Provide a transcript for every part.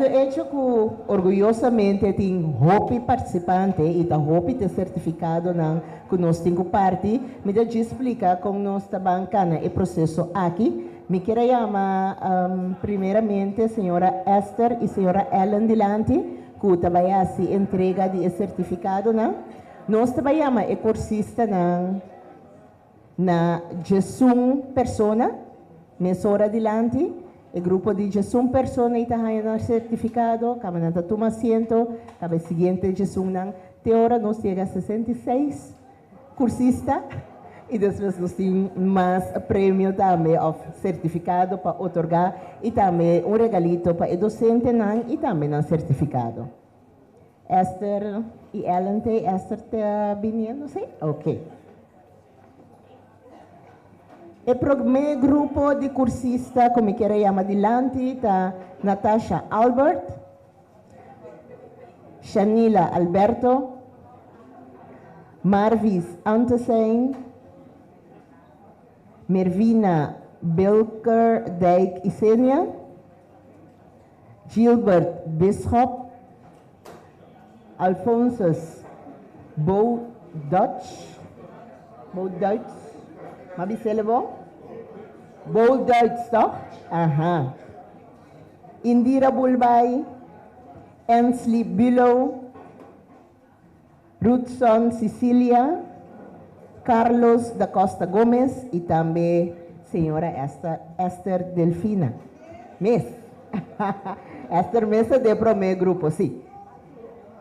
hecho que orgulhosamente tem hopi participante e tá hopi de certificado não que nós temos parte, me dá de explicar como nós está bancando o processo aqui. Me quero chamar primeiramente a senhora Esther e a senhora Ellen Delante, que trabalham se entrega de certificado não. Nós trabalhamos o cursista não na Jesum persona, mesora Delante. O grupo de 11 pessoas está ganhando certificado, cada um toma asiento, cada seguinte Jesus até agora nós chega a 66 cursistas e depois nós temos mais prêmio também, certificado para otorgar e também regalito para o docente e também um certificado. Esther e Ellen, Esther está vindo, sim? Ok. O primeiro grupo de cursistas, como quero chamar adelante, está Natasha Albert, Shanila Alberto, Marvis Antesen, Mervina Belker Dijk Isenia, Gilbert Bishop, Alphonsus Bo Dutch, Mabi Selebo? Bold Duits, toch? Aha. Indira Bulbay, Ensley Bülow, Ruthson Cecilia, Carlos da Costa Gomez e também senhora Esther Delfina. Miss. Esther Mesa de primeiro grupo, sim.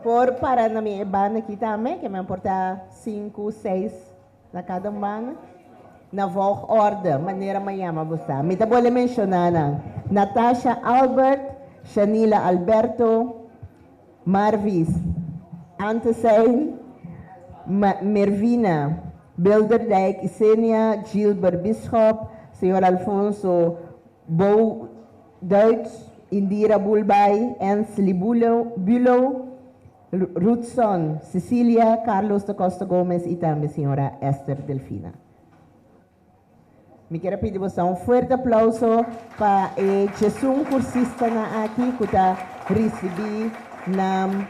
Por para na minha banda aqui também, que me importa 5, 6 na cada banda. Na voz ordem, maneira amanhã, você. Me dá boa mencionar, Natasha Albert, Shanila Alberto, Marvis Antesen, Mervina Belderdijk Isenia, Gilbert Bishop, Senhor Alfonso Bo Duits, Indira Bulbay, Ensley Bülow, Ruthson Cecilia, Carlos da Costa Gomez e também senhora Esther Delfina. Me quero pedir você forte aplauso para Jesus cursista aqui que está recebendo um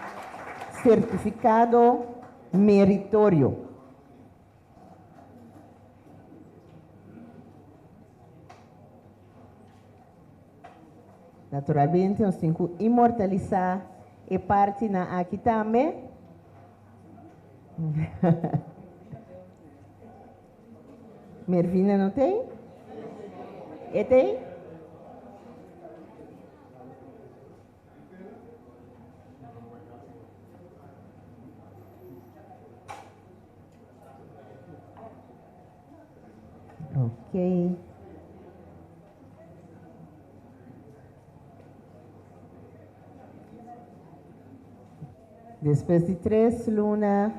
certificado meritório. Naturalmente, nós temos que imortalizar a parte aqui também. Mervina não tem? E tem? Ok. Depois de 3 lunas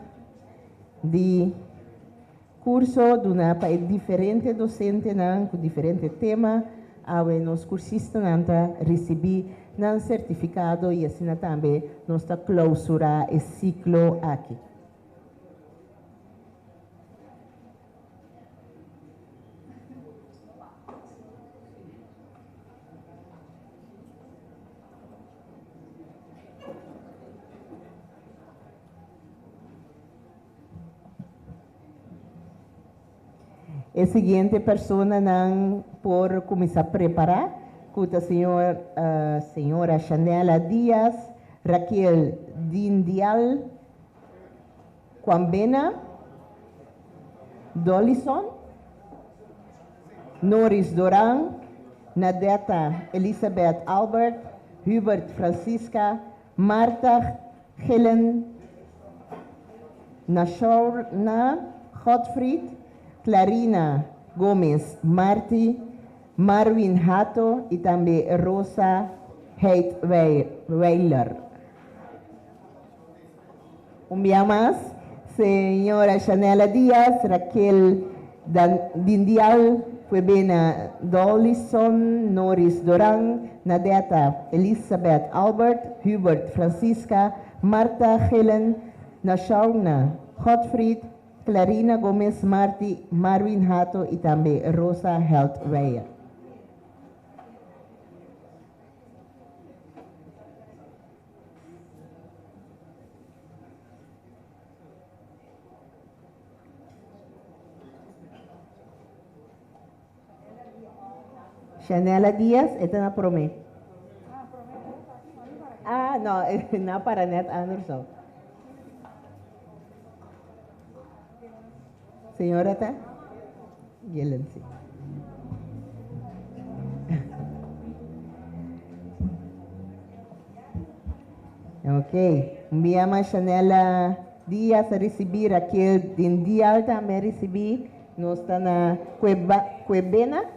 de curso de uma diferente docente com diferente tema, os cursistas receber um certificado e assim também nós está clausurar o ciclo aqui. A seguinte pessoa por começar a preparar, que a senhora Chanela Dias, Raquel Dindial, Quambena, Dolison, Norris Doran, Nadeta Elizabeth Albert, Hubert Francisca, Marta Helen, Nashorna Gottfried, Clarina Gomes Marti, Marvin Hato e também Rosa Heitweiler. Dia mais, senhora Chanela Dias, Raquel Dindial, Fuebena Dolison, Norris Doran, Nadeta Elizabeth Albert, Hubert Francisca, Marta Helen, Nashauna Gottfried, Clarina Gomes Marti, Marvin Hato e também Rosa Heitweiler. Chanela Diaz, ito na prome. Ah, no, na para net Anderson. Senhora tá? Gillen, sim. Ok. Enviamos a Chanela Diaz a receber aquele din dia também recebi. Nós está na Cuebena.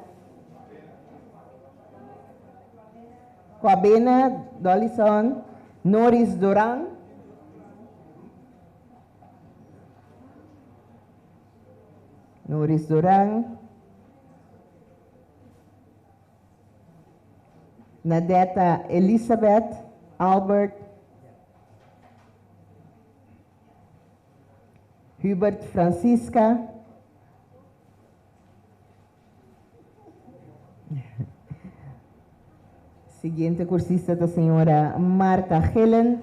Coabena, Dolison, Norris Duran, Norris Duran, Nadeta Elizabeth, Albert, Hubert Francisca, seguinte cursista da senhora Marta Helen,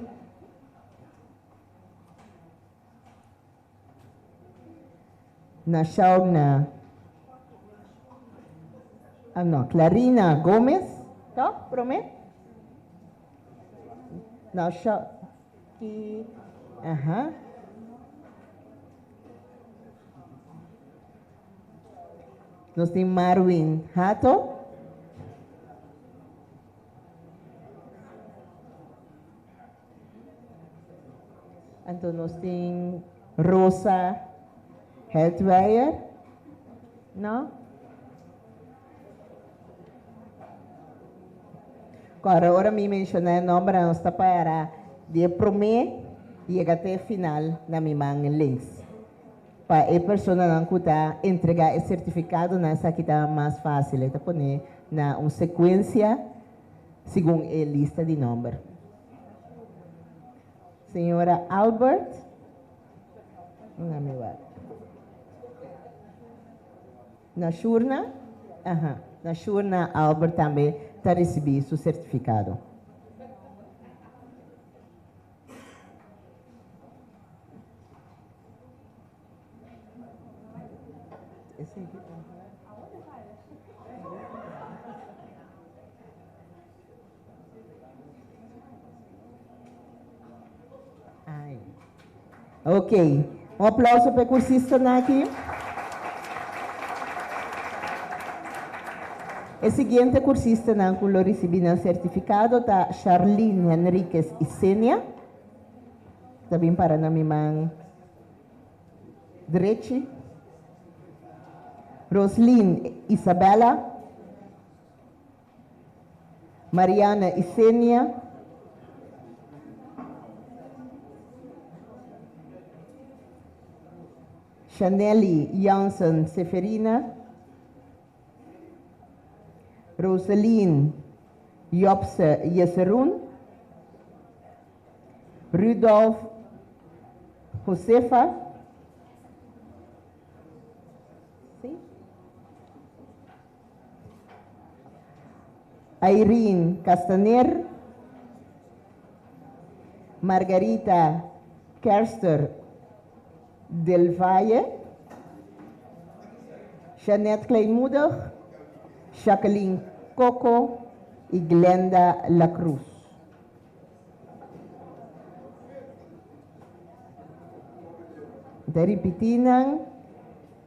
na Shaugna, não, Clarina Gomes, tá? Promet? Na Shaugna, aham. Nós temos Marwin Hato, então nós temos Rosa Heltweier, não? Agora me mencionei o nome, nós está para de prome e até final na minha links. Para a pessoa não custa entregar o certificado nessa que está mais fácil, está poner na uma sequência segundo a lista de número. Senhora Albert, não me vai. Na Shurna, na Shurna Albert também está recebendo seu certificado. Esse aqui tá. Ai. Ok. Um aplauso para o cursista aqui. O seguinte cursista que recebeu certificado está Charlene Henriquez Isenia. Também para na minha direita. Roslyn Isabela. Mariana Isenia. Chaneli Janssen Seferina. Rosaline Jobse Yeserun. Rudolf Josefa. Irene Castaner. Margarita Kerster Del Valle. Jeanette Kleinmoedig. Jacqueline Coco e Glenda La Cruz. Repetindo,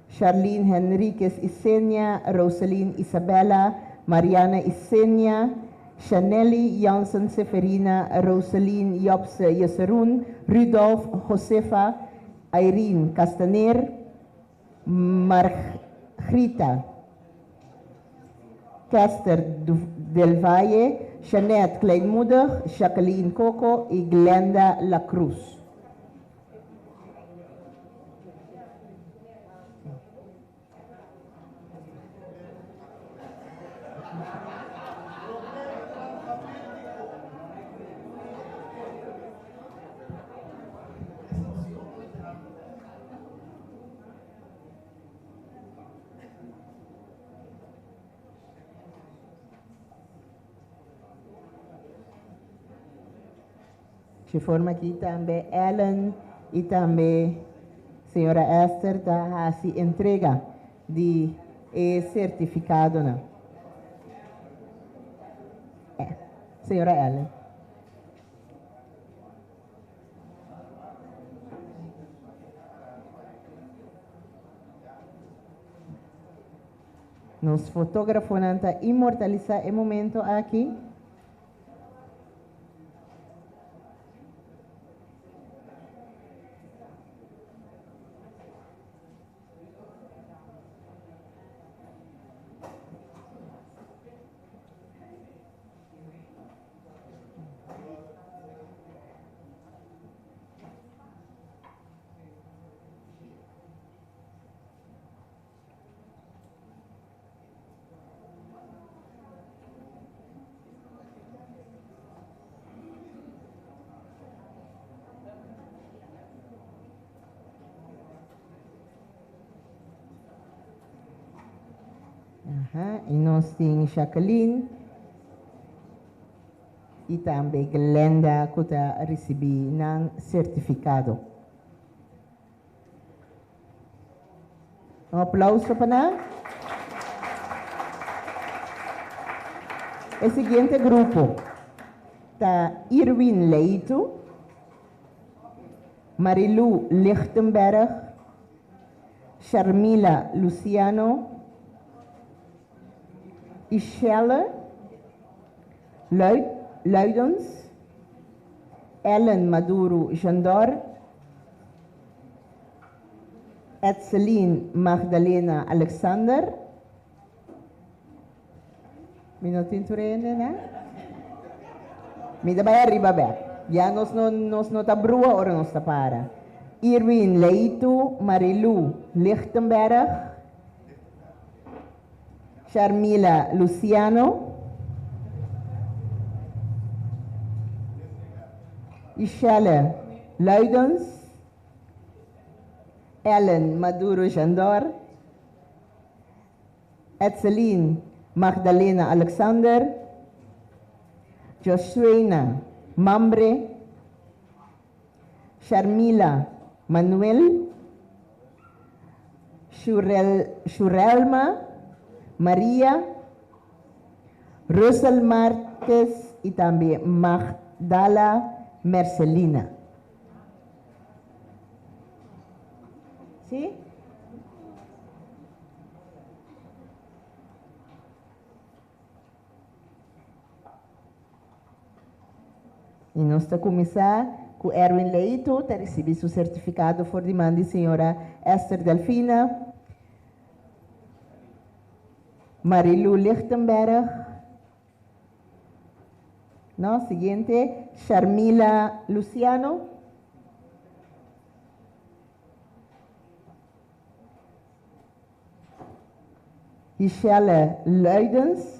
Charlene Henriquez Isenia, Rosaline Isabella, Mariana Isenia, Chaneli Janssen Seferina, Rosaline Jobse Yeserun, Rudolf Josefa, Irene Castaner, Margrita Kester Del Valle, Jeanette Kleinmoedig, Jacqueline Coco e Glenda La Cruz. De forma que também Ellen e também senhora Esther está a se entrega de certificado. Não? Señora Ellen. Nos fotógrafo nanta inmortaliza el momento aquí. E nós temos Jacqueline e também Glenda que está recebendo um certificado. Um aplauso para nós. O seguinte grupo está Irwin Leito, Marilu Lichtenberg, Sharmila Luciano, Ishelle Luidens, Ellen Maduro Jandor, Etseline Magdalena Alexander. Minutin turene na? Mida ba arriba ba? Ya nos no tabrua ora nos tapara. Irwin Leito, Marilu Lichtenberg, Sharmila Luciano, Ishelle Luidens, Ellen Maduro Jandor, Etseline Magdalena Alexander, Joshua Mambre, Sharmila Manuel, Shurelma Maria, Rosel Marquez y también Magdala Mercelina. ¿Sí? E nós está começar com Erwin Leito, está recebendo seu certificado por demanda de senhora Esther Delfina, Marilu Lichtenberg, no, seguinte, Sharmila Luciano, Ishelle Luidens,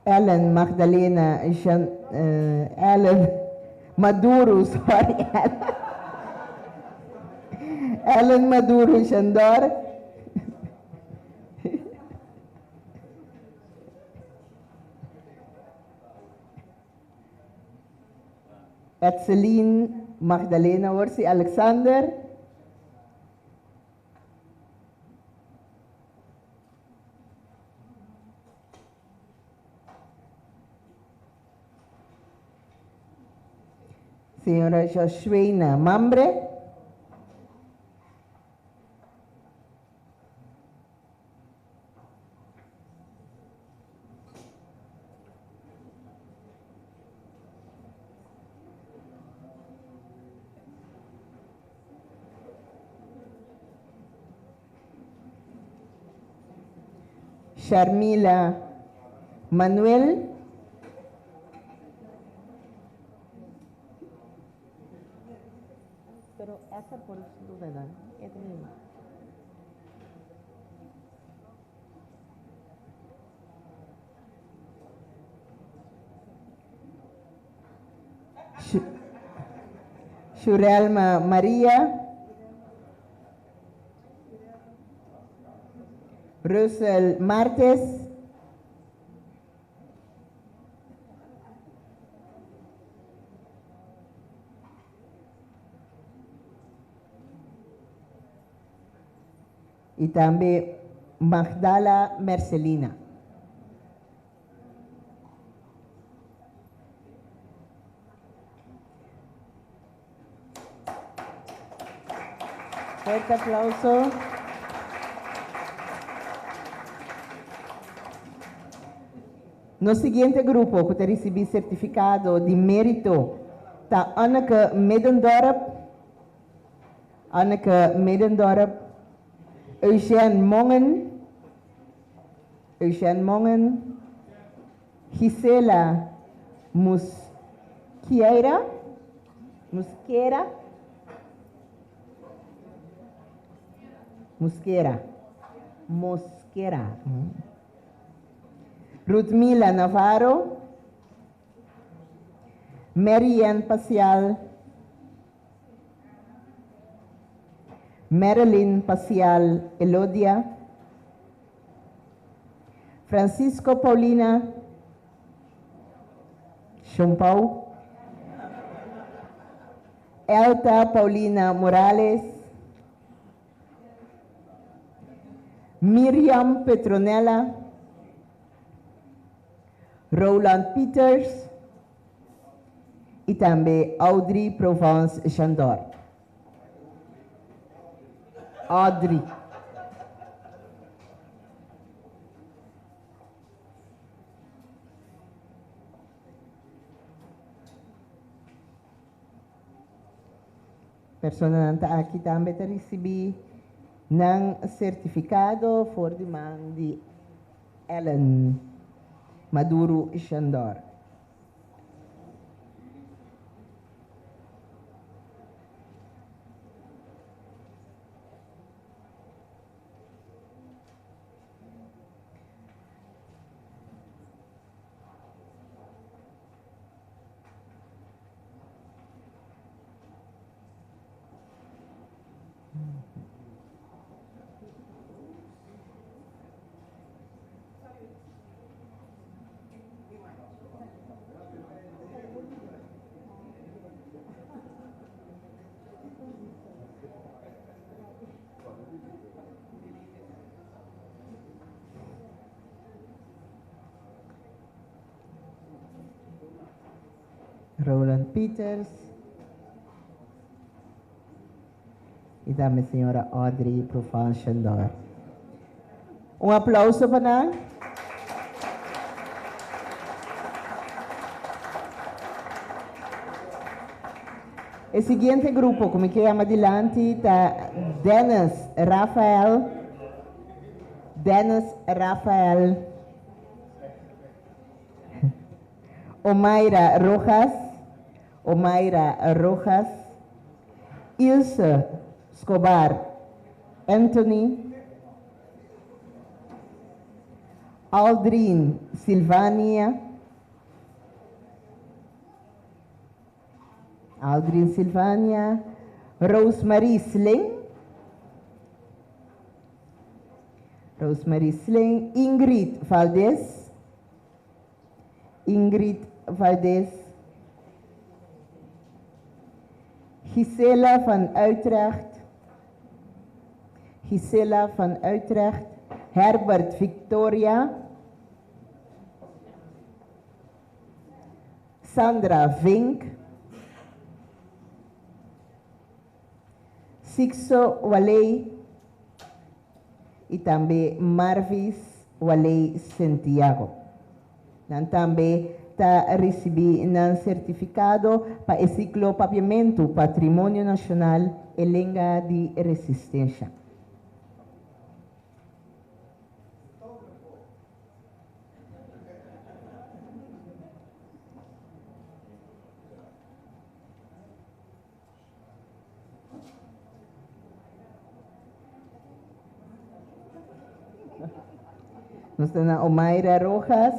Ellen Magdalena Ellen Maduro, sorry, Ellen Maduro Jandor, Etseline Magdalena Orsi Alexander, Señora Joshua Mambre, Sharmila Manuel, pero essa por dúvida é também. Shurelma Maria, Rosel Marquez, e também Magdala Mercelina. Fuerte aplauso. No seguinte grupo, que recebeu certificado de mérito, está Anneke Medendorp, Eugène Mongen, Gisela Mosquera, Rudmila Navarro, Marianne Pacial, Marilyn Pacial Elodia, Francisco Paulina Chumpau, Elta Paulina Morales, Miriam Petronella, Roland Peters e também Audrey Provence Chandor. Audrey. Persona aqui também recebi ng certificado for the man de Ellen Maduro Chandor. Roland Peters e também a senhora Audrey Provence Chandor. Aplauso para o seguinte grupo, como que chama adiante, está Dennis Rafael, Omaira Rojas, Ilse Escobar Anthony, Aldrin Silvania, Rosemary Sling, Ingrid Valdez, Gisela van Utrecht, Herbert Victoria, Sandra Vink, Sixo Walei e também Marvis Walei Santiago. Também está recebendo um certificado para o ciclo Papiamento Patrimônio Nacional e Língua de Resistência. Nós temos a Omaira Rojas,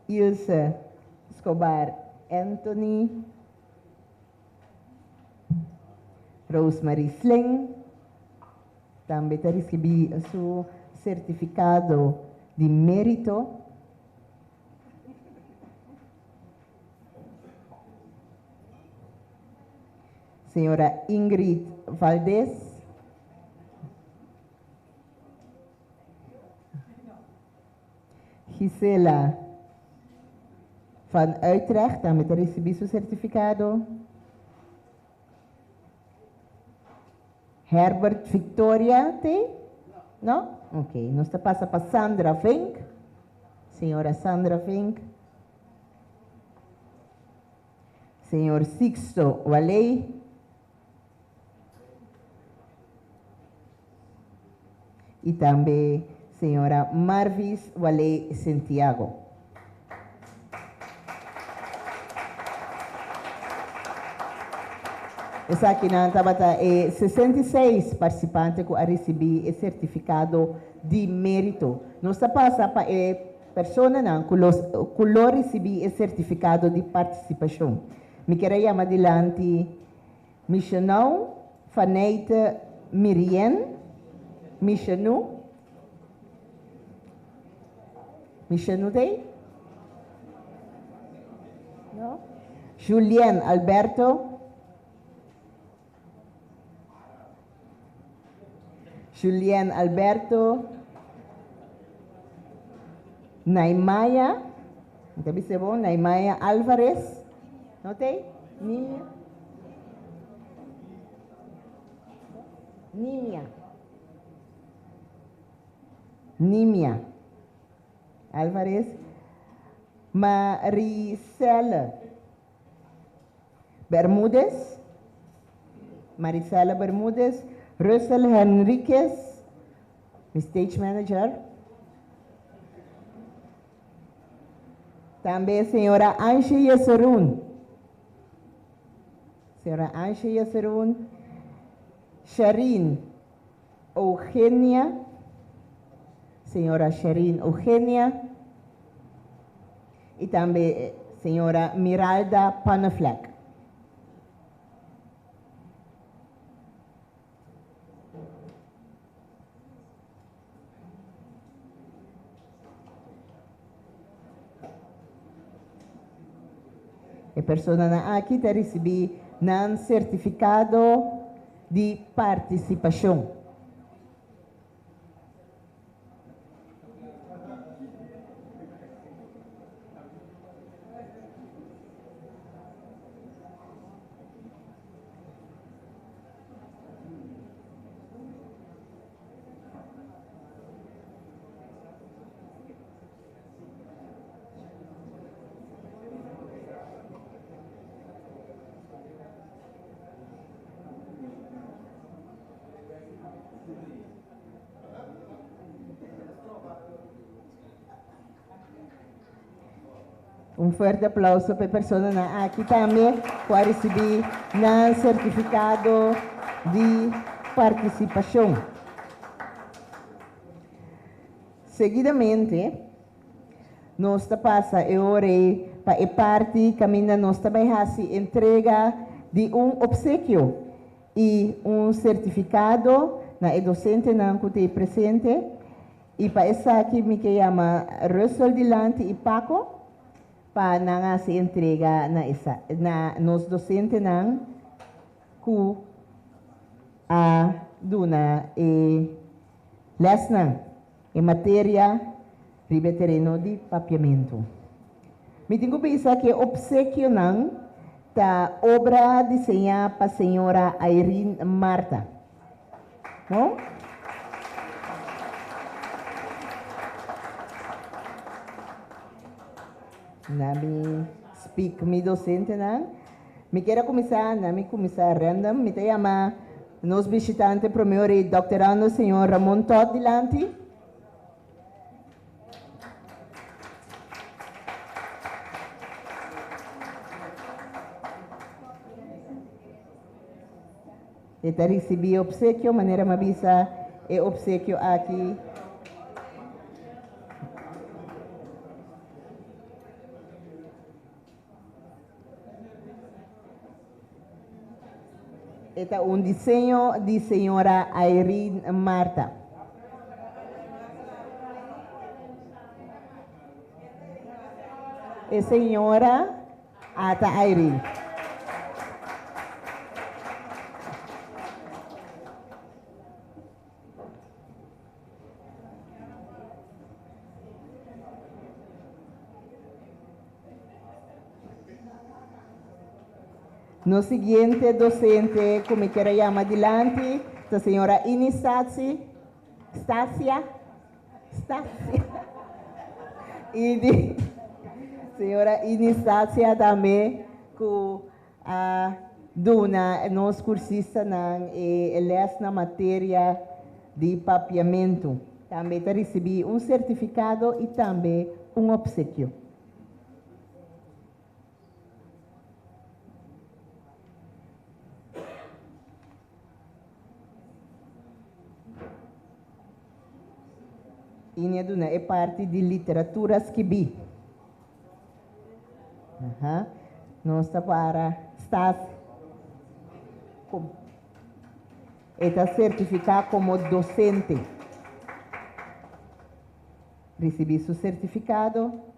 Ilse Escobar Anthony, Rosemary Sling, também recebeu seu certificado de mérito. Senhora Ingrid Valdez, Gisela van Utrecht, também recebi seu certificado. Herbert Victoria, tem? Não? Ok. Nós passa para Sandra Fink. Senhora Sandra Fink. Senhor Sixto Walei. E também senhora Marvis Walei Santiago. Essa aqui na Tabata é 66 participantes que recebi o certificado de mérito. Nós passa para a pessoa que recebi o certificado de participação. Me quero chamar adiante Missionão Faneita Miriam. Michanu tem? No? Julian Alberto. Julian Alberto. Naimaya. Não sei bom. Naimaya Alvarez. Não tem? Nímia Alvarez. Maricela Bermúdez. Russell Henriquez, Stage Manager. Também a senhora Angie Yasserun. Sharin Eugenia. Senhora Sharin Eugenia. E também senhora Miralda Panafleck. A pessoa aqui está recebendo um certificado de participação. Forte aplauso para a pessoa aqui também que receber um certificado de participação. Seguidamente, nós passa agora para a parte caminha nós também entrega de obsequio e certificado na docente na que presente e para essa aqui me chama Russell Dilante e Paco. Para nga se entrega na nos docente ng ku duna lesson em matéria ribetereno de papiamento. Me tenho pensado que obsequio ng ta obra desenhada para a senhora Irene Marta. No? Nami speak mi docente me quero começar random me te chama nos visitante primeiro doutorando senhor Ramon Todd Dilante. Eta recebi obsequio maneira mabisa obsequio aqui. Este es un diseño de señora Irene Marta. Es señora Ata Irene. No siguiente docente, como quiera llamar adelante, la señora Stasia, y de señora Inistasia também, que dona nos cursista na matéria de papiamento. Também recebi certificado e também obsequio. Inha duna é parte de literaturas que vi. Nós para estar está certificado como docente. Recebi seu certificado.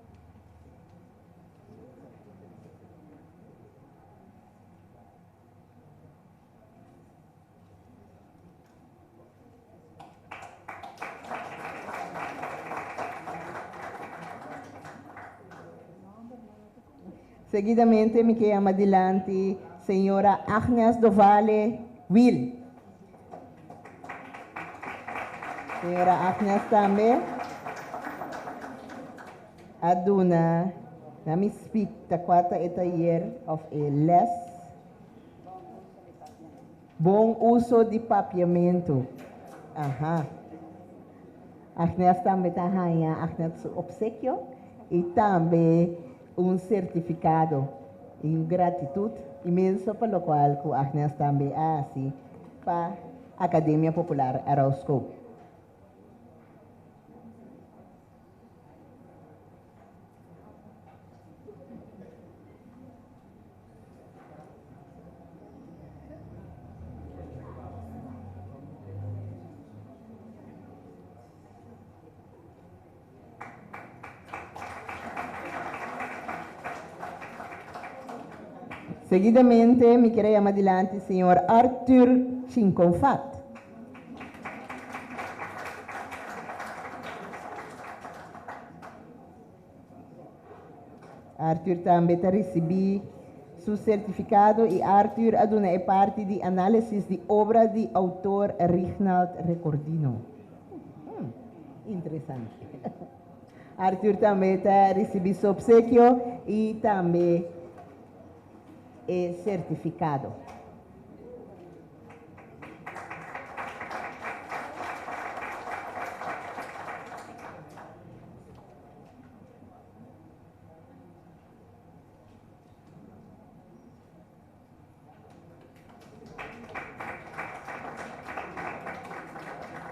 Seguidamente, me chama adelante, senhora Agnes do Vale Will. Senhora Agnes também. Aduna, na me speak the quarta year of a less. Bom uso de papiamento. Agnes também está ganhando Agnes obsequio e também certificado em gratitude imensa pelo qual que Agnes também assim para a Academia Popular Arauco. Seguidamente, me queria chamar adelante o senhor Arthur Chinconfat. Arthur também recebi seu certificado e Arthur é parte de análise de obra de autor Reginald Recordino. Interessante. Arthur também recebi seu obsequio e também certificado.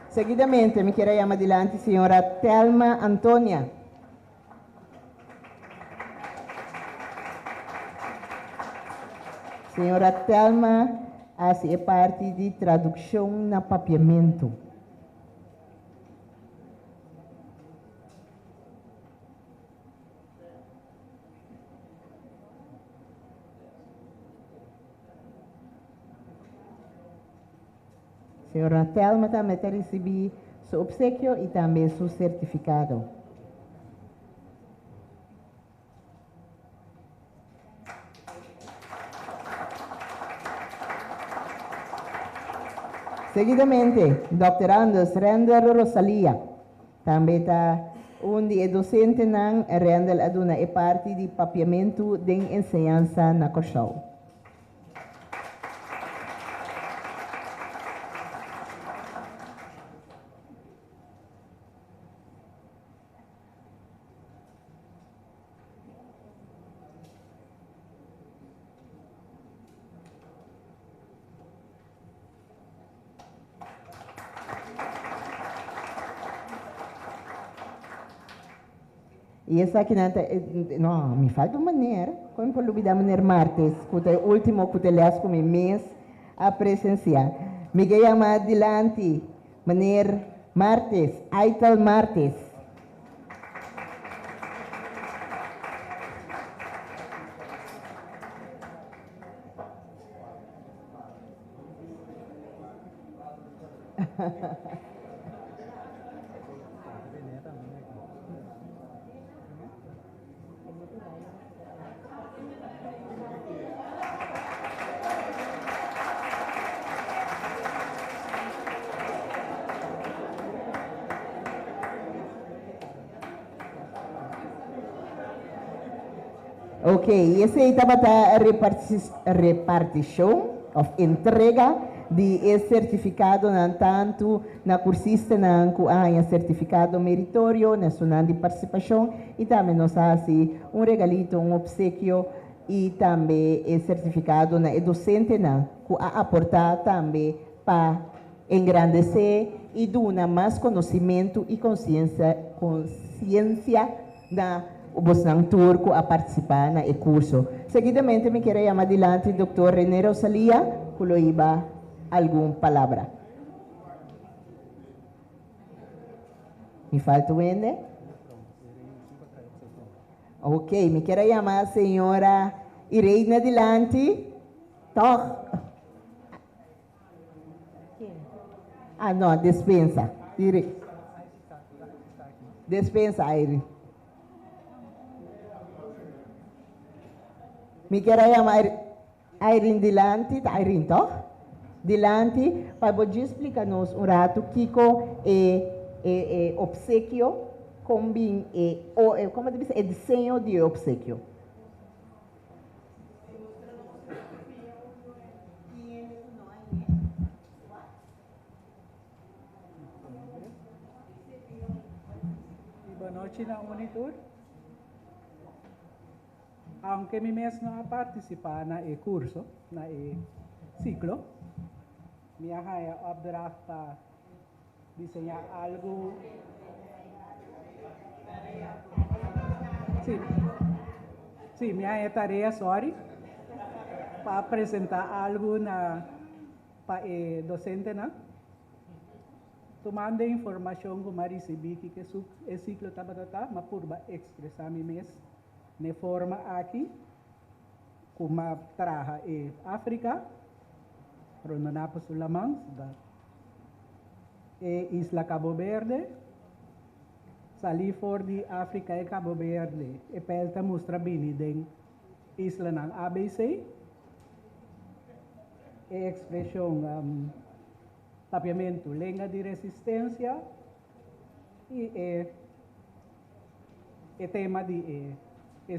Seguidamente, me queria chamar adelante a senhora Thelma Antônia. Senhora Thelma é parte de tradução na papiamento. Senhora Thelma também recebi seu obsequio e também seu certificado. Seguidamente, Dr. Anders Render Rosalia, também está docente na Render Aduna é parte de papiamento de ensinança na Cochau. E essa aqui não, me falta uma maneira, como por lubida maneira martes, que é o último que eu como mês a presenciar. Me chama adelante, maneira martes, Aital martes. Ok, esse estava a repartição, of entrega de certificado, tanto na cursista, na certificado meritório, nacional de participação, e também nós assim regalito, obsequio, e também certificado na docente, que aportar também para engrandecer e dar mais conhecimento e consciência na o Bosnan Turco a participar no curso. Seguidamente, me quero chamar adiante o Dr. René Rosalia, que lo iba alguma palavra. Me falta o Ende? Ok, me quero chamar a senhora Irene adiante. Toch? Ah, não, dispensa. Dispensa, Irene. Me quero chamar Irene dilante, Irene, toch? Dilante, para poder explicar-nos rato Kiko obsequio, como deve ser, desenho de obsequio. Boa noite na monitor. Aunque mi mes no participar na curso, na ciclo, minha opdracht para desenhar algo. Sim, minha tarefa, sorry, para apresentar algo para docente, né? Tomando a informação que eu recebi que o ciclo estava mas por expressar mi mes de forma aqui, como traja África, Rondonapo Sulamang, Isla Cabo Verde, sali for de África e Cabo Verde, e pelta mostra bem den Isla ng ABC, e expressão tapiamento, lenga de resistência, e tema de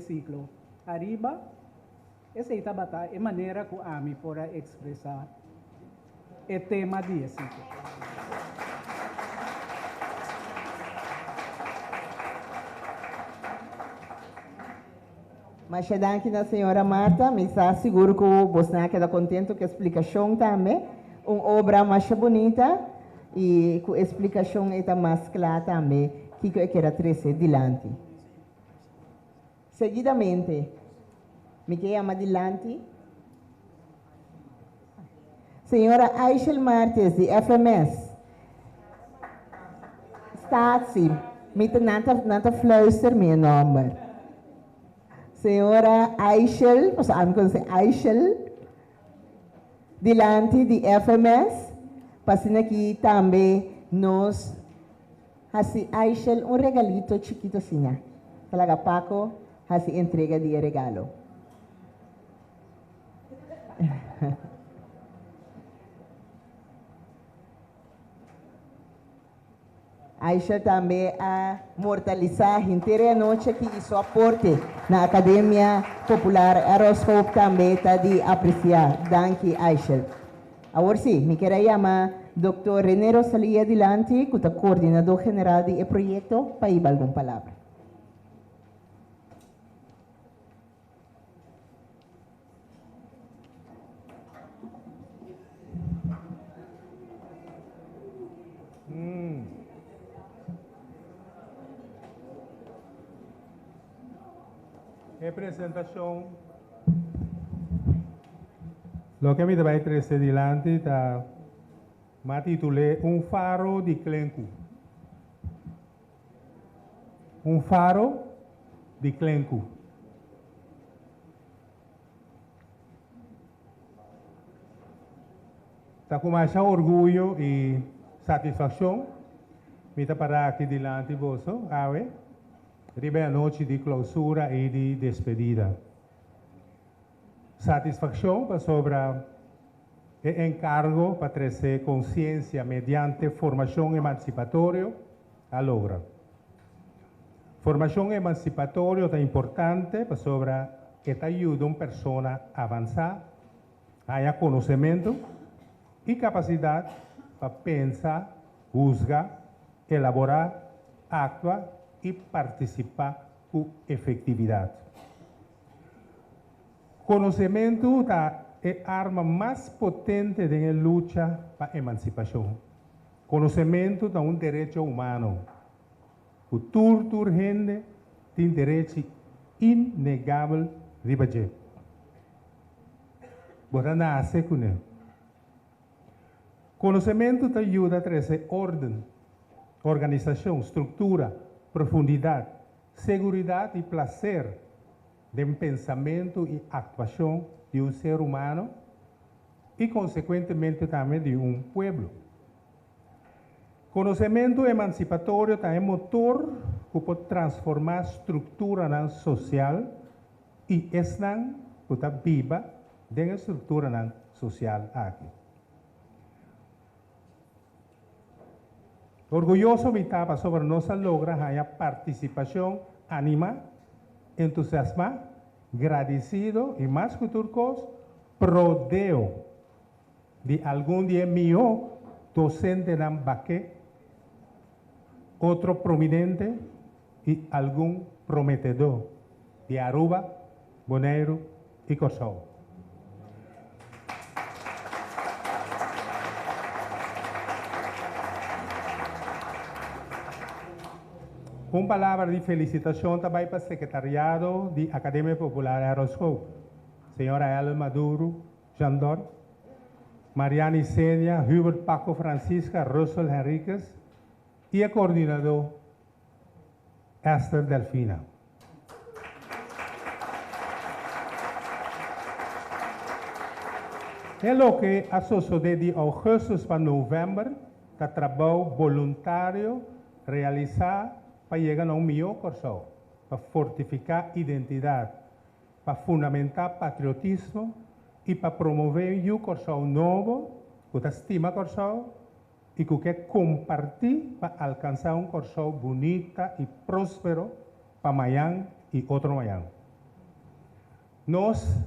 ciclo. Arriba, essa itabata é maneira que a mim para expressar o tema de ciclo. Mas danke na senhora Marta, me está seguro que você queda contente com a explicação também. Uma obra mais bonita e com a explicação está mais clara também que eu quero trazer adiante. Seguidamente, me quero chamar adiante. Senhora Aichel Martes, de FMS. Staatsie, met nata fluister meu nome. Senhora Aichel, posso dizer Aichel, dilante de FMS, passando aqui também nós, assim, Aichel, regalito chiquito assim, talaga Paco, assim, entrega de regalo. Aisha também a mortalizar inteira a noite aqui e seu aporte na Academia Popular Aroscope também está de apreciar. Danke, Aisha. Agora sim, me quero chamar Dr. René Rosalia Adilanti, que é coordenador geral do projeto, para ir alguma palavra. Representação. Lo que me vai trazer adiante está titulé Faro de Clenco. Faro de Clenco. Está com mais orgulho e satisfação. Me está para aqui adiante, você, ave. Ribe a noite de clausura e de despedida. Satisfação sobre o encargo para trazer consciência mediante formação emancipatória a logra. Formação emancipatória é importante para sobre esta ayuda a una persona a avanzar, haya conocimiento y capacidad para pensar, juzgar, elaborar, actuar y participar con efectividad. Conocimiento es la arma más potente de la lucha para la emancipación. Conocimiento es un derecho humano. Toda gente tiene derecho innegable riba je. Bora nace con él. Conocimiento te ayuda a traer orden, organización, estructura, profundidad, seguridad y placer de un pensamiento y actuación de un ser humano y consecuentemente también de un pueblo. Conocimiento emancipatorio también motor que puede transformar estructura social y es viva de la estructura social aquí. Orgulloso me estaba sobre nuestra logra haya participación, anima, entusiasma, agradecido y más que turcos, prodeo de algún día mío docente de Baque, otro prominente y algún prometedor de Aruba, Bonaire y Kosovo. Una palabra de felicitación también para el secretariado de Academia Popular Aeroscope, señora Ellen Maduro, Jandor, Mariana Isenia, Hubert Paco Francisca, Russell Henriquez y el coordinador Esther Delfina. Es lo que asociado de agosto para noviembre, el trabajo voluntario realizado para llegar a un mejor curso, para fortificar identidad, para fundamentar patriotismo y para promover un curso nuevo, que estima curso y que compartir para alcanzar un curso bonito y próspero para mañana y otro mañana. Nos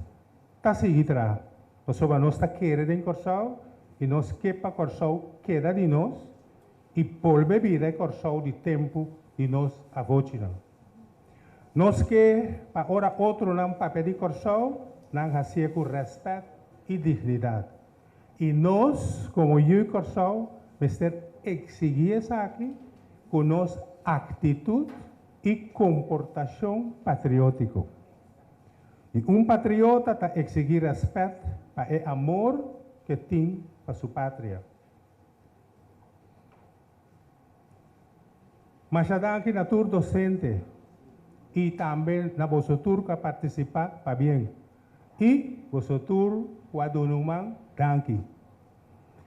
está seguirá, nosotros nos está queriendo en curso y nos quepa curso queda de nos y por beber el curso de tiempo y nos avochinan. Nos que ahora otro nan papel de curso nan hacia con respeto y dignidad. Y nos, como yo curso, mister exigir aquí con nos actitud y comportación patriótico. Y un patriota está exigir respeto para el amor que tiene para su patria. Mas aquí na tur docente y también na vosotros que participar para bien. Y vosotros cuando numan danki.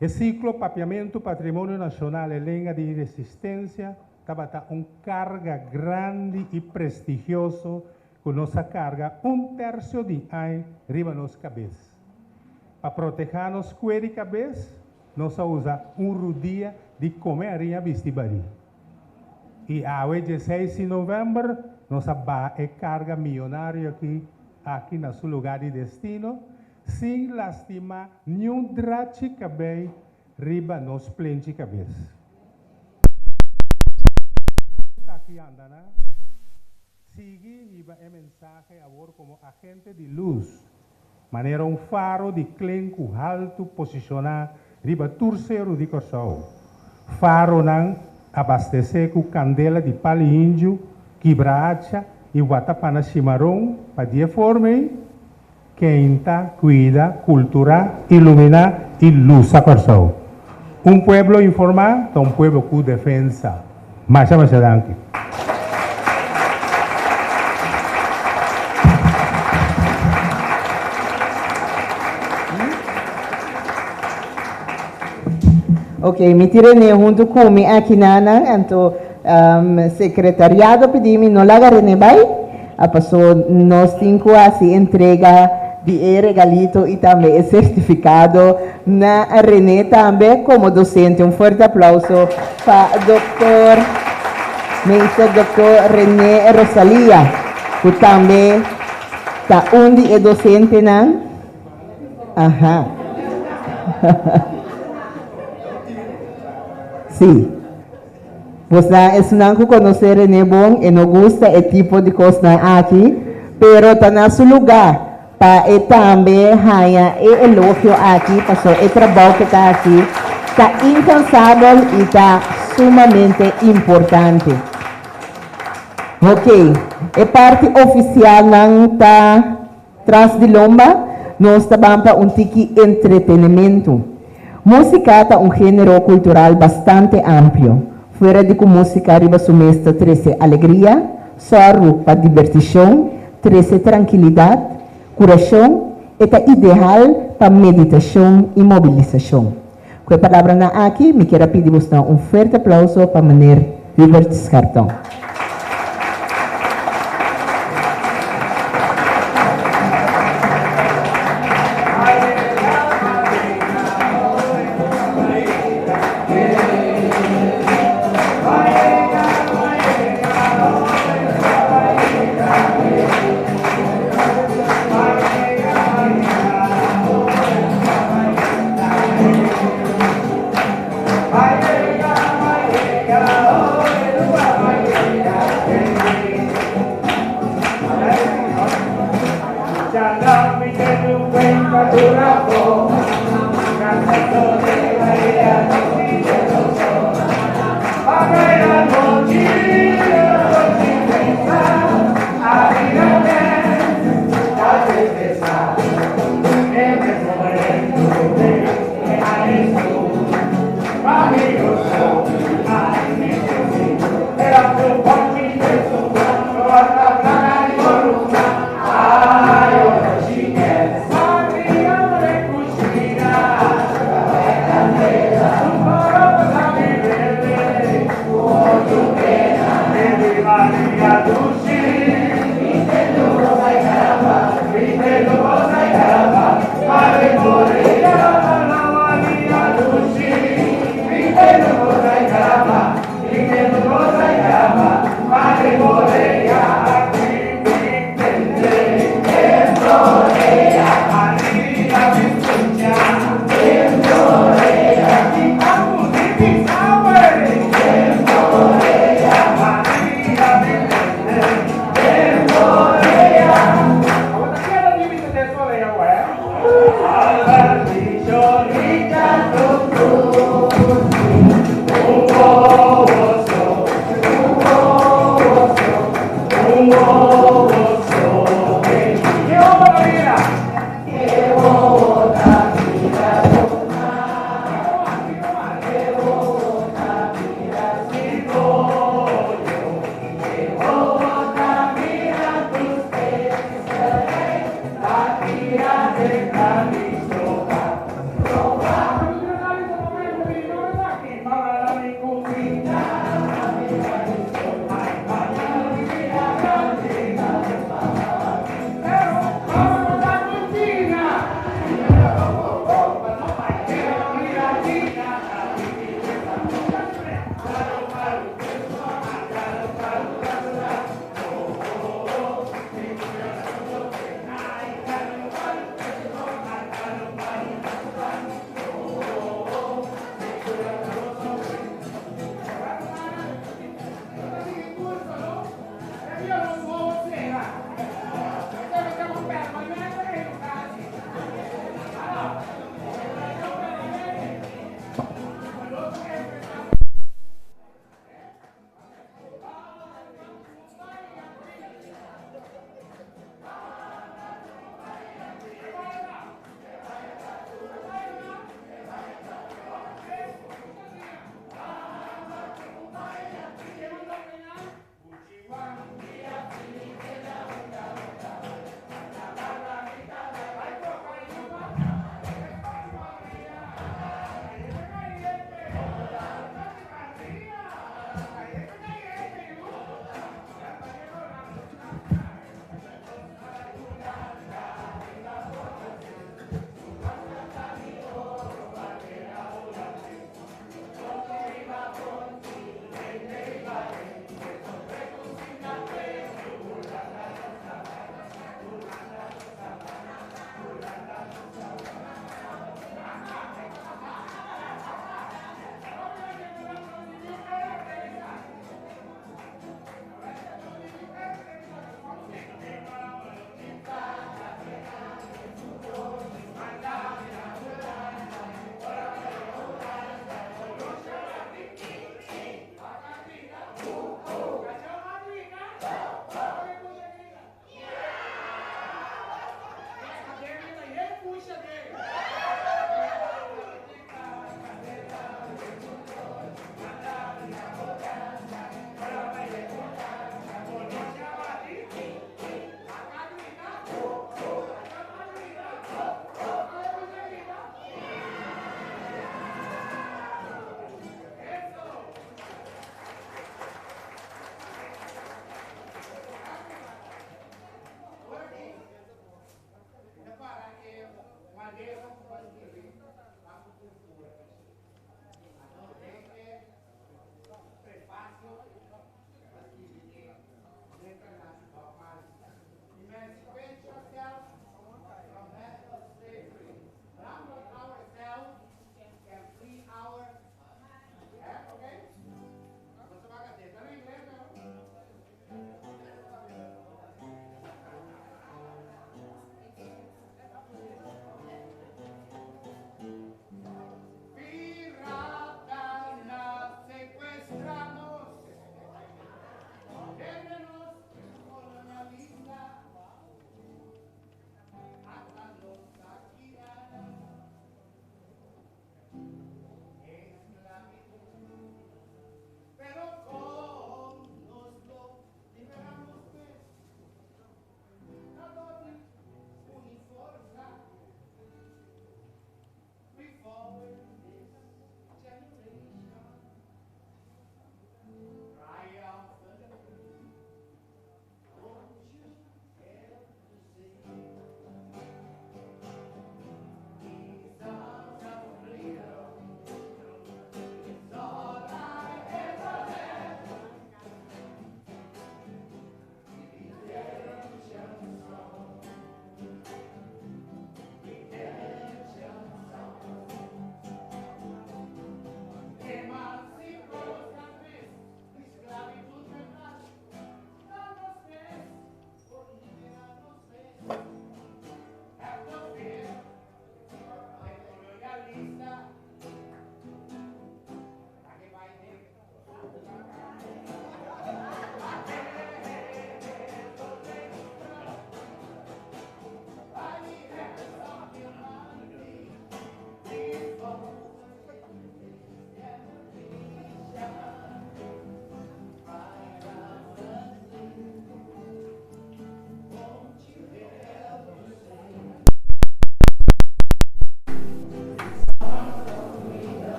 El ciclo Papiamento Patrimonio Nacional en lengua de resistencia estaba una carga grande y prestigioso con nuestra carga 1/3 de año arriba nos cabeza. Para protegernos cuero y cabeza, nos usa rodillo de comer a vestibaria. Y a 16 de noviembre, nos va a carga millonaria aquí en su lugar de destino, sin lastimar ni un drache cabello, riba nos plenche cabeza. Aquí anda, sigue y va el mensaje ahora como agente de luz, manera un faro de clenco alto posicionar riba tercero de Kosovo. Faro nan abastecer com candela de palha índio, quebracha e guatapana chimarrão para dia forma quenta, cuida, cultura, iluminar e luz a coração. Pueblo informado é pueblo com defensa. Macha danke. Ok, me tirei junto com me aqui nana, então secretariado pedimos não lá garene vai, a passou nós cinco assim entrega de regalito e também certificado na René também como docente. Forte aplauso para Dr. René Rosalia, que também Ta undi docente ng? Aha. Sí. Pues es una que conocer en Ebon y no gusta el tipo de cosas aquí, pero está en su lugar para también haya el elogio aquí, pasó el trabajo que está aquí, está incansable y está sumamente importante. Ok, la parte oficial no está tras de lomba, no está para un tiki entretenimiento. Música es un género cultural bastante amplio. Fuera de que música arriba su mesa 13 alegría, sorro para diversión, 13 tranquilidad, curación, está ideal para meditación y movilización. Con la palabra aquí, me quiero pedir un fuerte aplauso para Maner Wilbert Cartón.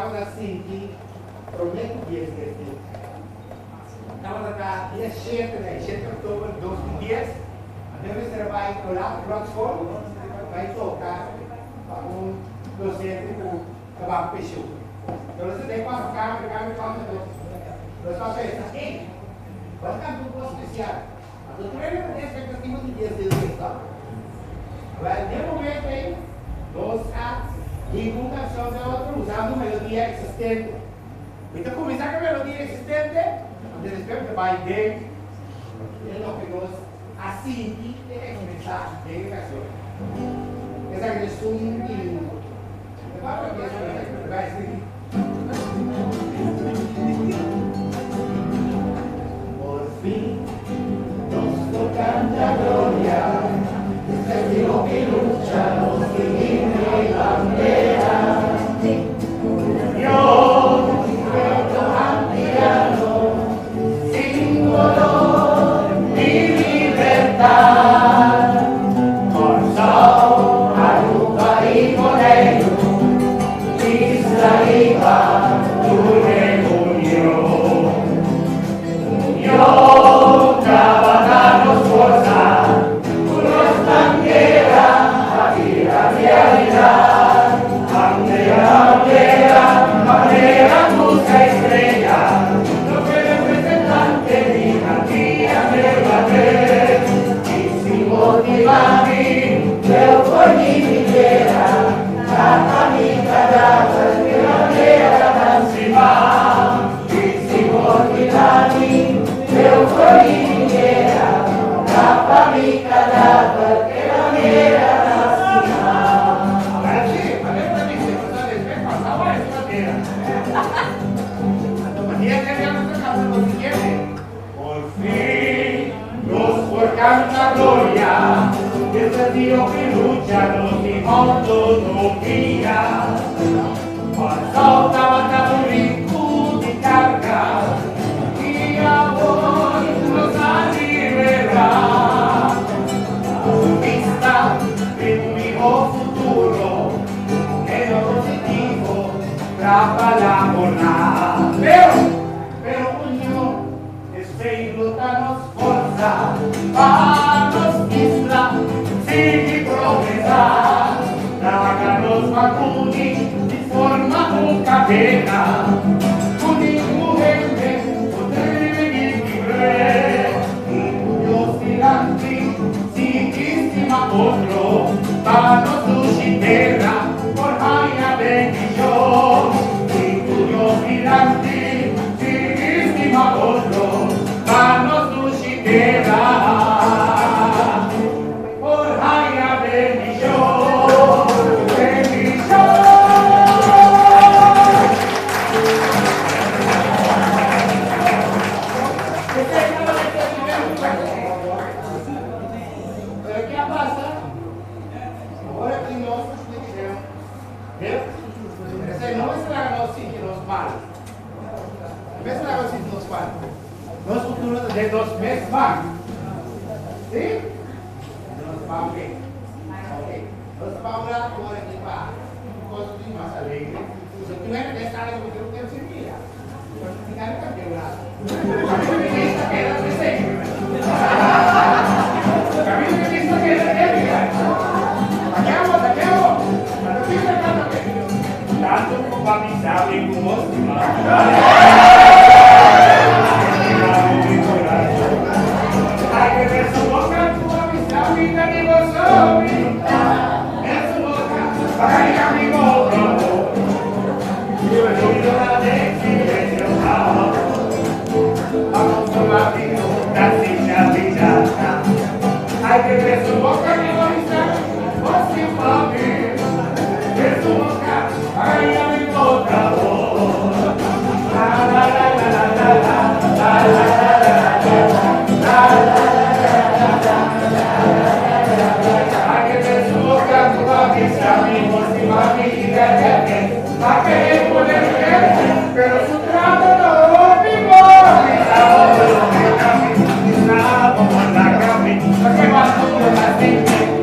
estamos assim que prometo que este estamos acá dia 7 de outubro de 2010 deve ser vai colar Roxford vai tocar para docente com trabalho pessoal. Então você tem para ficar nós vamos pensar, ei, vai ficar um pouco especial. A doutora não tem expectativa de dias de eleição. Agora, no momento aí, nós divulgação da outra usando melodia existente. Então, começar com a melodia existente, depois que vai bem, é o que nós assim de expressar bem a canção. Essa questão de vai ser por fin nos tocan la gloria, este Dios que lucha, nos divide y bandera. Dios, nuestro antiano, sin dolor y libertad. Por sol, Aruba y Moreiro, Isla Iba, tu reunión. Unión, trabajarnos fuerza, unos banderas, aquí la realidad. Bandera, música estrella, lo que representante diga día de bater. Y si motiva a mí, yo por mi videra, a mi cadáver, mi bandera encima. Y si motiva a mí, yo por mi videra, a mi cadáver, mi bandera por fin nos forjamos gloria, ese Dios que lucha nos dijo autonomía. Pasó trabajar rico de carga y ahora nos ha liberado. Vista de un hijo futuro, en lo positivo, traba la jornada. Pero unión, danos fuerza, danos isla, sigue progresar, tráganos vacuni, y forma una cadena, unimos gente, poder venir libre, y Dios delante, siquísima otro, danos tu chitera, por haya bendición, y Dios delante, siquísima otro, danos tu chitera, por haya bendición, bendición. Pero ¿qué pasa? Ahora que nos dijeron, ese no es los signos malos, no es los signos malos. Nos futuros de 2 meses más. ¿Sí? Nos vamos bien. Ok. Nos vamos a por aquí para cosas más alegres. Si tú eres de esta área, yo quiero que se mira. Pero si no, no te quebras. Camino de vista que era de serio. Camino de vista que era de serio. Aquí vamos. Pero sí se trata de tanto como avisable como hay que ver su boca, tu amistad, mi amigo soy. En su boca, ay, amigo, yo he oído la de silencio. Vamos con la vida, la silla. Hay que ver su boca, mi amistad, o sin papi. En su boca, ay, amigo, pero su trato no vivo, por la cabeza, que va todo la gente.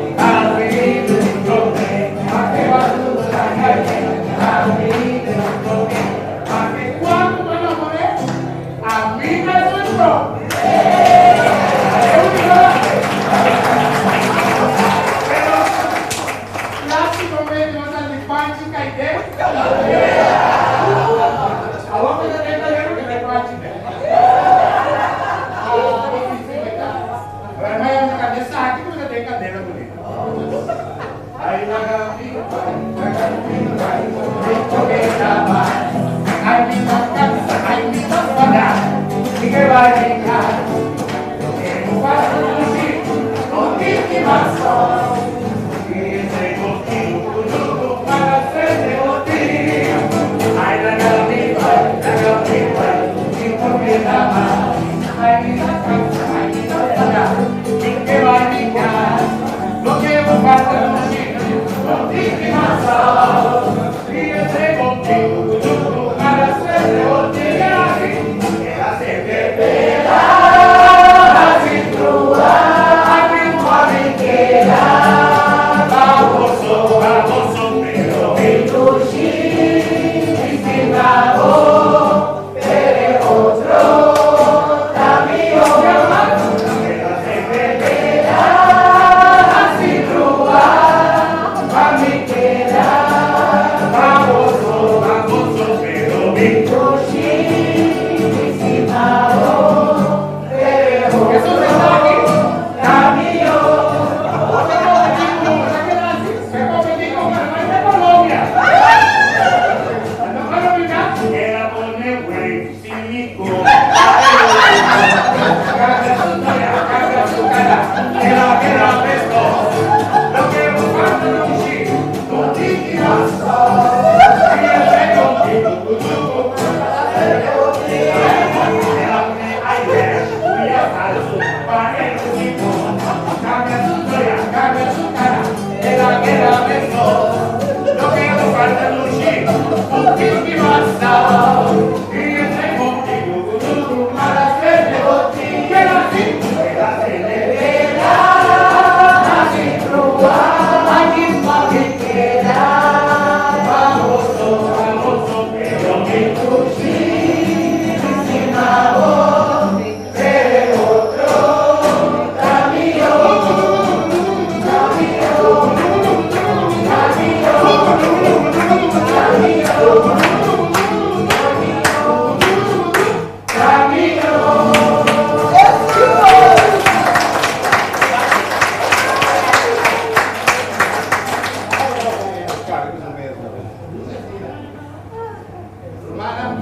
Romana,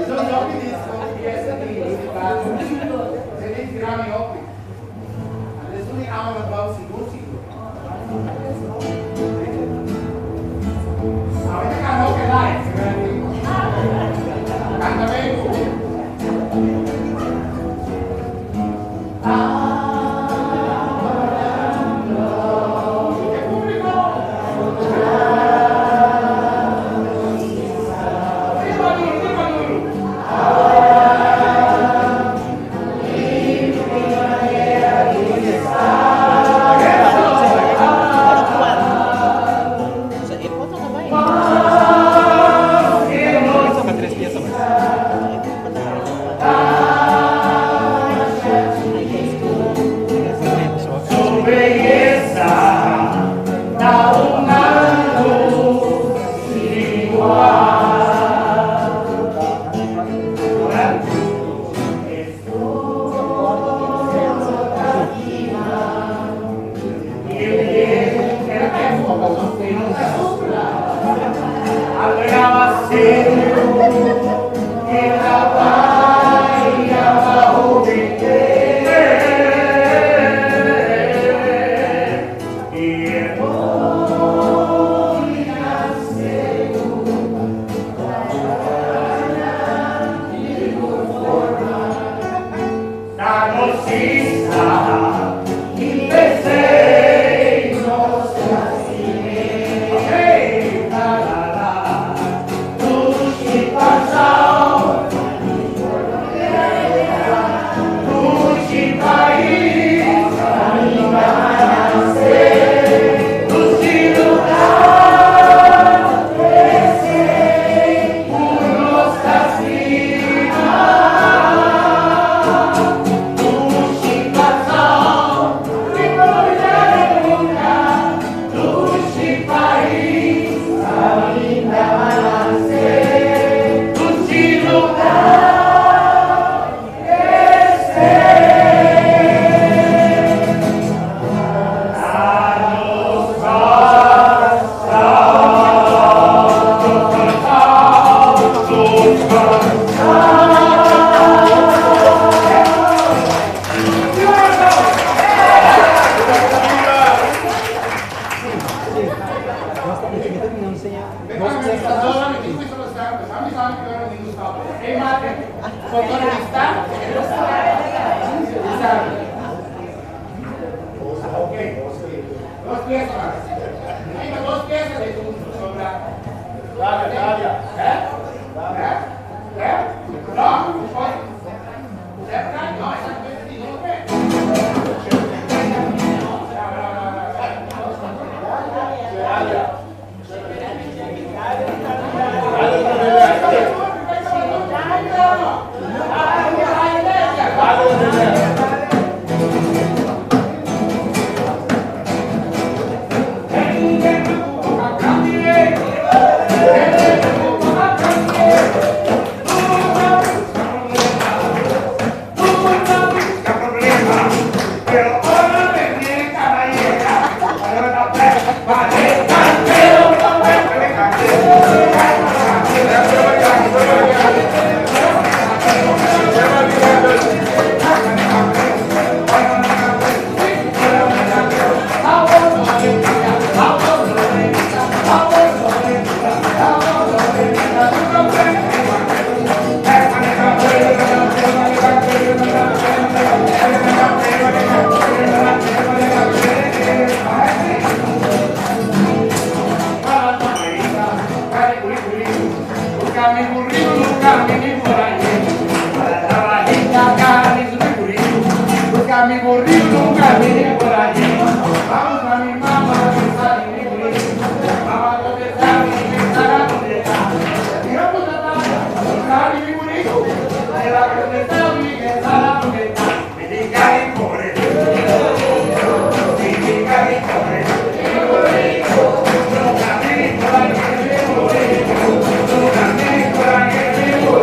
sono gli occhi di se devi tirare gli occhi. Adesso li amano abbastanza sicuro. Avete canto che dai, canta bene.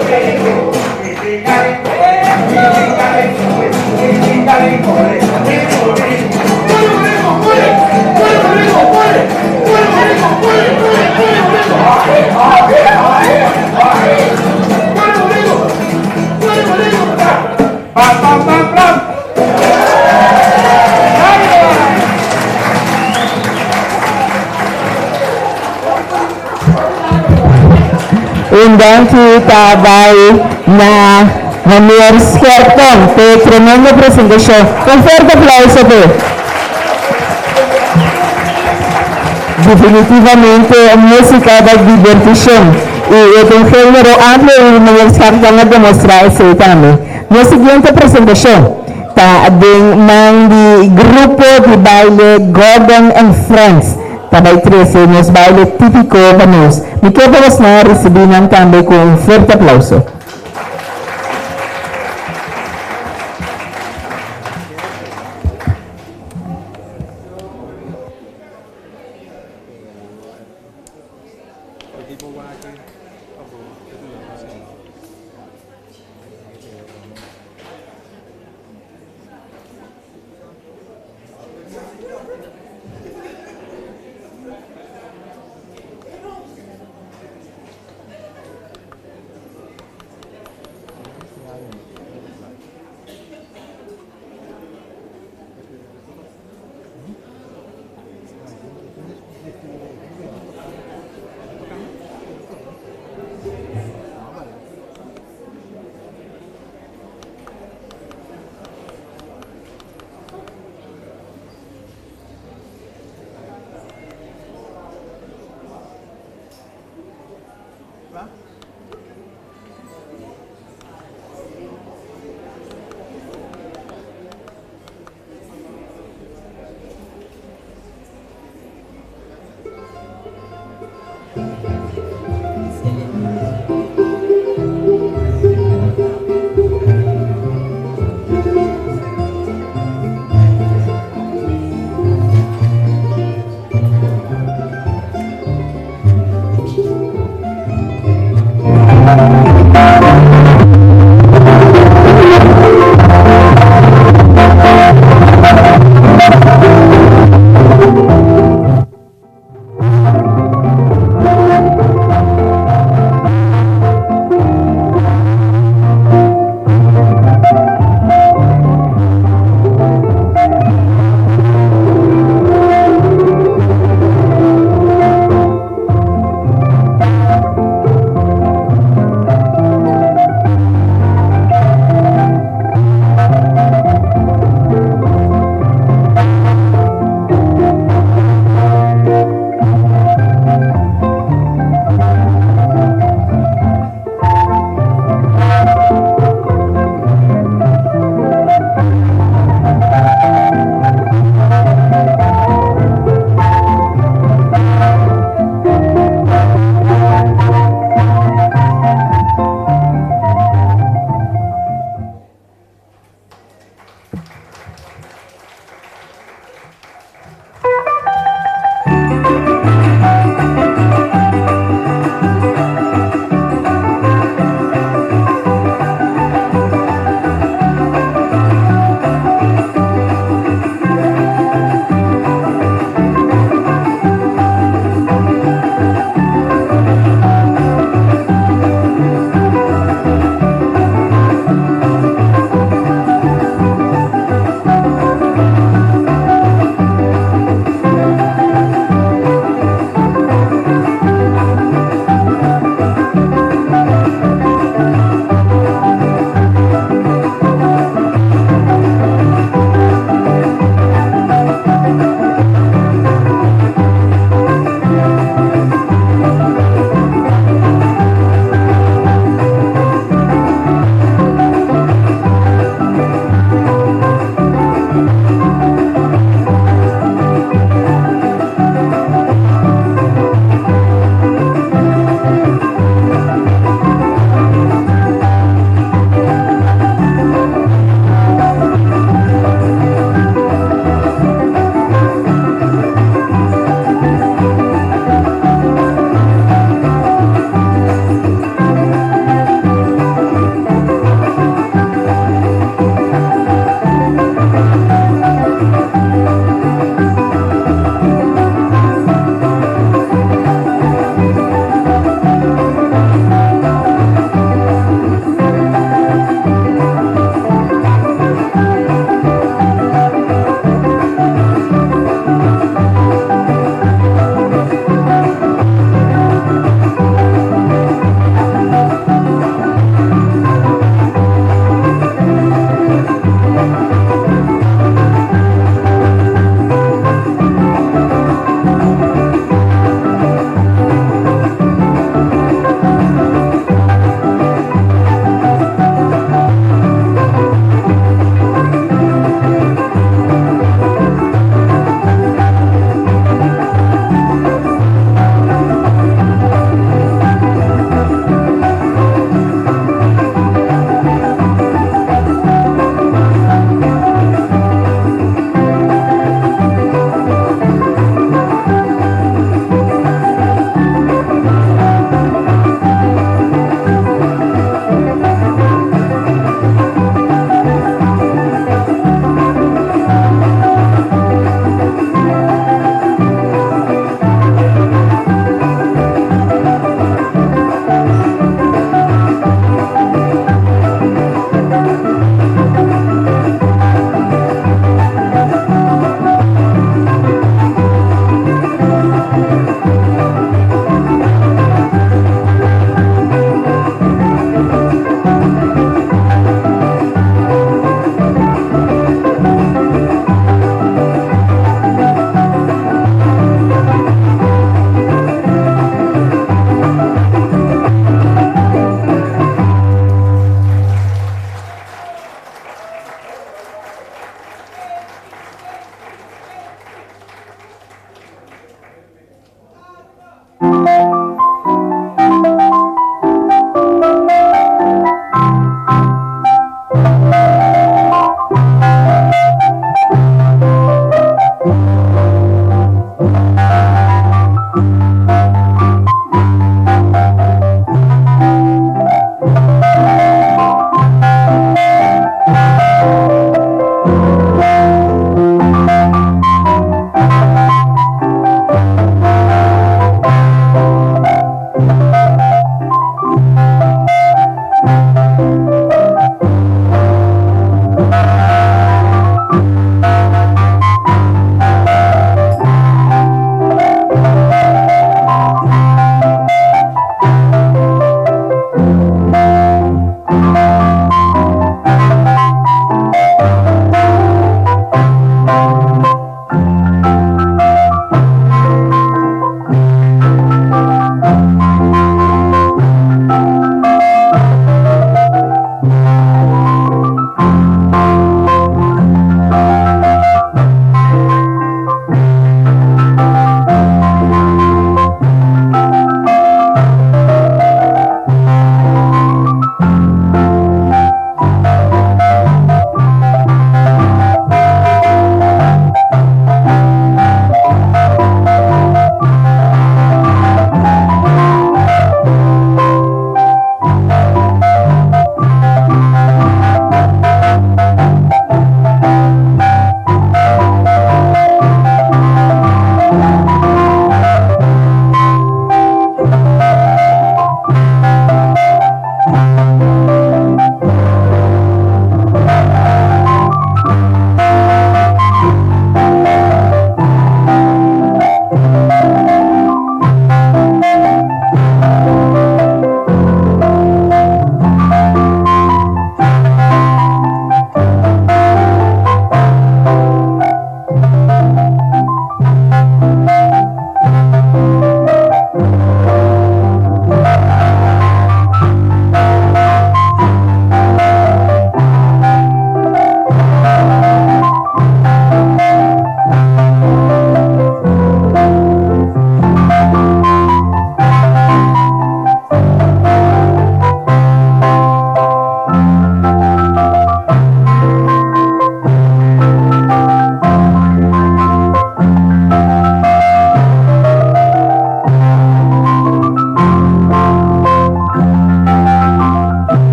Okay. danki tabay na Mayor Skerton. Tremenda presentación. Un fuerte aplauso, Definitivamente música de diversión y es un género amplio y Mayor Skerton ha demostrado eso también. La siguiente presentación está del grupo de baile Gordon and Friends. Tabay 13, nos baile típico banús. Me quedo na recibir también con un fuerte aplauso.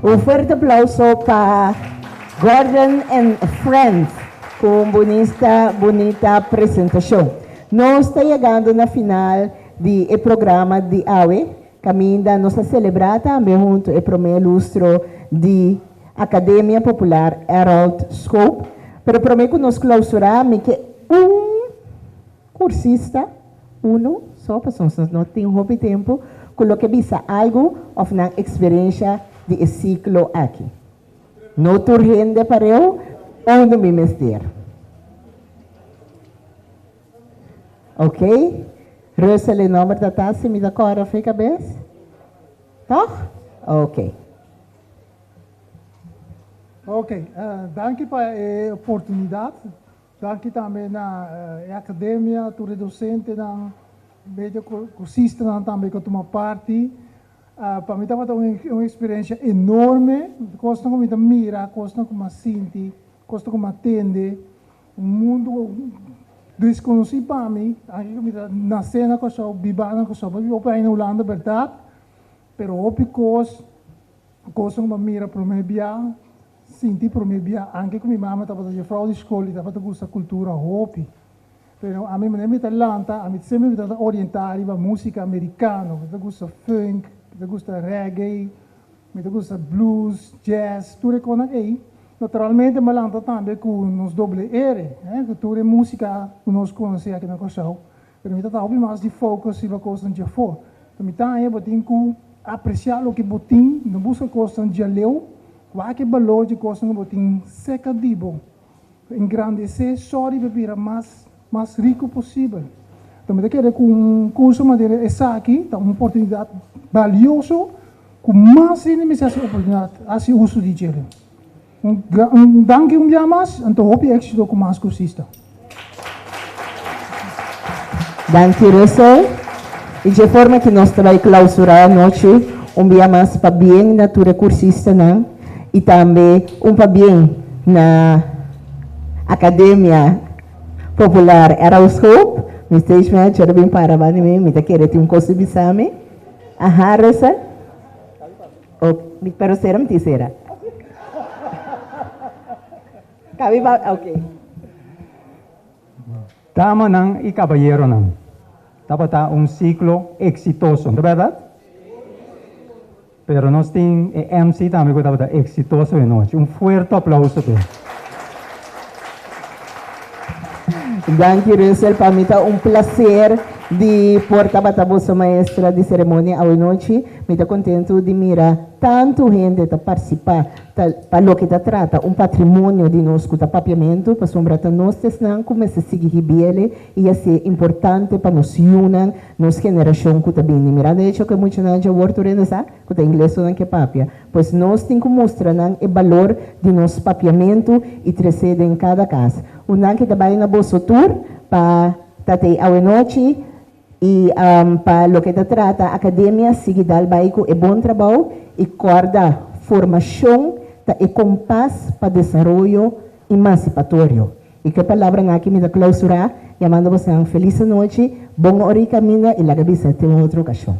Un fuerte aplauso para Gordon and Friends com bonita apresentação. Nós estamos chegando na final do programa de AWE, que ainda nós celebramos também junto ao primeiro lustro de Academia Popular Herald Scope. Pero prometo que nós clausuramos que cursista, só para nós não temos tempo, coloque bisa algo ou uma experiência de ciclo aqui. Não turgente para eu, ou não me mestre. Ok? Resta o número da taça, me dá cora, fica bem? Toch? Ok. Ok, dank pela oportunidade. Dank também na academia, todos os docentes, meio cursista também que tomam parte. Para mim estava uma experiência enorme. Costa como me mira, costa como sente, costa como atende. Um mundo desconhecido para mim. Aqui me na cena que eu sou vivendo, que eu sou vivendo na Holanda, verdade. Pero hopi costa como mira para mim bem. Senti para mim bem. Anche com minha mãe estava de fraude de escola, estava de gosta cultura hopi. Pero a mim me talanta, a mim sempre me tenta orientar a música americana, me gusta funk, me gusta reggae, me gusta blues, jazz, tudo com aí. Naturalmente me lanta também com nos doble R, que tudo é música que nós conhecemos aqui na Cochau. Pero me tenta mais de focus e a coisa de fora. Então me tá aí botin com apreciar o que botin, não busca coisa de leu, qualquer valor de coisa que botin seca dibo, engrandecer, sorry bebida mais rico possível. Então, eu quero com um curso de essa aqui, uma oportunidade valiosa, com mais iniciação oportunidade, assim uso de dinheiro. Danke dia mais, então hope êxito com mais cursista. Danke, Russell. E de forma que nós vamos clausurar a noite, dia mais para bem na tua cursista, não? E também para bem na Academia Popular Herald Scope, me stage manager bem para mim, me tá querendo um curso de exame. Aham, Rosa. Pero será me será. Cabe ok. Dama nang e caballero nang. Dapat ciclo exitoso, não é verdade? Pero nós temos MC também que dapat exitoso em noite. Forte aplauso para Danke, Russell. Para mim é prazer de portar a vossa maestra de cerimônia à noite. Me está contento de mirar tanto gente a participar para o que está trata patrimônio de nós que está papiamento para sombrar nós não começa a seguir bem e é ser importante para nos unir nos geração que está bem mirar de hecho que muita gente worta renda sa que está inglês não que papia pois nós temos que mostrar o valor de nosso papiamento e trazer em cada casa que trabalha na bolsa tour para ter a noite e para o que se trata, a academia sigue dal baico é bom trabalho e corda formação e compás para desenvolvimento emancipatório. E que palavra aqui me da clausurar, chamando você uma feliz noite, bom hora e caminho e la cabeça tem outra ocasião.